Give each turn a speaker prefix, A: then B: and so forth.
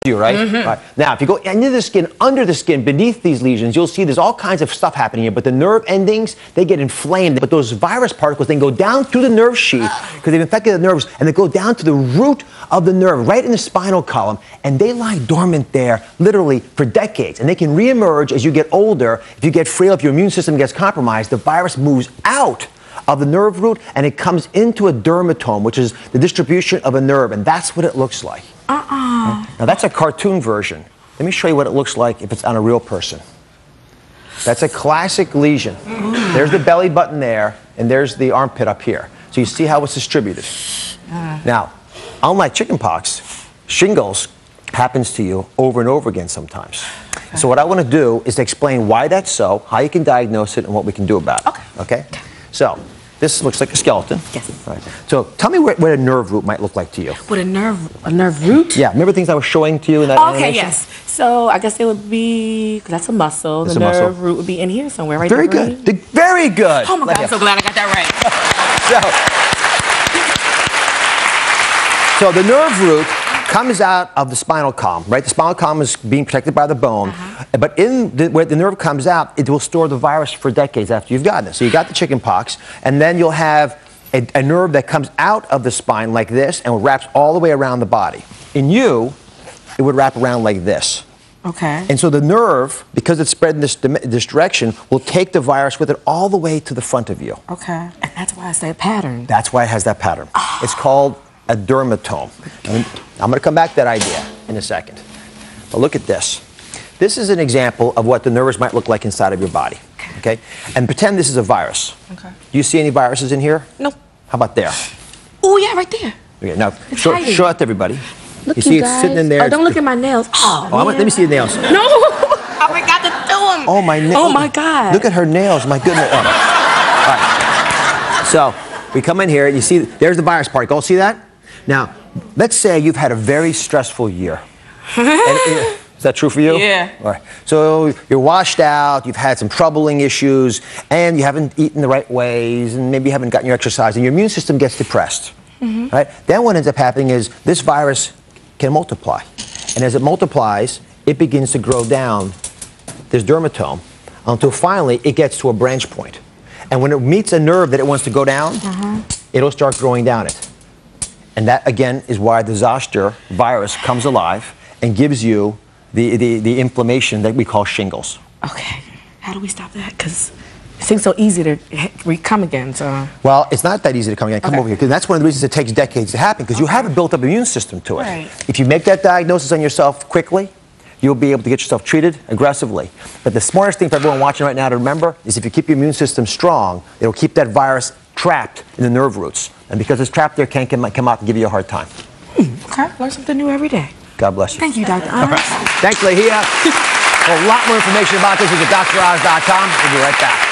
A: few, right? All right? Now, if you go into the skin, under the skin, beneath these lesions, you'll see there's all kinds of stuff happening here, but the nerve endings, they get inflamed. But those virus particles then go down through the nerve sheath because they've infected the nerves, and they go down to the root of the nerve, right in the spinal column, and they lie dormant there literally for decades. And they can reemerge as you get older. If you get frail, if your immune system gets compromised, the virus moves out of the nerve root and it comes into a dermatome, which is the distribution of a nerve, and that's what it looks like. Now that's a cartoon version. Let me show you what it looks like if it's on a real person. That's a classic lesion. There's the belly button there, and there's the armpit up here. So you see how it's distributed. Now, unlike chickenpox, shingles happens to you over and over again sometimes. So what I want to do is to explain why that's so, how you can diagnose it, and what we can do about it. Okay? So, this looks like a skeleton.
B: Yes.
A: Right. So tell me what a nerve root might look like to you.
B: What a nerve root?
A: Yeah, remember things I was showing to you in that animation?
B: Yes. So I guess it would be, because that's a muscle. The nerve root would be in here somewhere, right?
A: Very good. Very good.
B: Oh my God, I'm so glad I got that
A: right. So the nerve root comes out of the spinal column, right? The spinal column is being protected by the bone, but where the nerve comes out, it will store the virus for decades after you've gotten it. So you got the chicken pox, and then you'll have a nerve that comes out of the spine like this and wraps all the way around the body. In you, it would wrap around like this.
B: Okay.
A: And so the nerve, because it's spread in this direction, will take the virus with it all the way to the front of you.
B: Okay. And that's why it's that pattern.
A: That's why it has that pattern. It's called a dermatome. I'm going to come back to that idea in a second. But look at this. This is an example of what the nerves might look like inside of your body. Okay? And pretend this is a virus. Okay. Do you see any viruses in here?
B: No.
A: How about there?
B: Oh, yeah, right there.
A: Okay, now show it to everybody.
B: Look,
A: you see it's sitting in there.
B: Oh, don't look at my nails.
A: Let me see the nails.
B: No! I forgot to do them.
A: Oh, my nails.
B: Oh, my God.
A: Look at her nails. My goodness. All right. So, we come in here, and you see, there's the virus particle. See that? Now, let's say you've had a very stressful year. Is that true for you?
B: Yeah.
A: All right. So you're washed out, you've had some troubling issues, and you haven't eaten the right ways, and maybe you haven't gotten your exercise, and your immune system gets depressed. Right? Then what ends up happening is this virus can multiply. And as it multiplies, it begins to grow down this dermatome until finally it gets to a branch point. And when it meets a nerve that it wants to go down, it'll start growing down it. And that, again, is why the zoster virus comes alive and gives you the inflammation that we call shingles.
B: Okay. How do we stop that? Because it seems so easy to come again. So.
A: Well, it's not that easy to come again. Come over here. Because that's one of the reasons it takes decades to happen, because you have a built-up immune system to it.
B: Right.
A: If you make that diagnosis on yourself quickly, you'll be able to get yourself treated aggressively. But the smartest thing for everyone watching right now to remember is if you keep your immune system strong, it'll keep that virus trapped in the nerve roots. And because it's trapped there, it can't come out and give you a hard time.
B: Okay, learn something new every day.
A: God bless you.
B: Thank you, Dr.
A: All right. Thanks, Lahia. For a lot more information about this, visit DrOz.com. We'll be right back.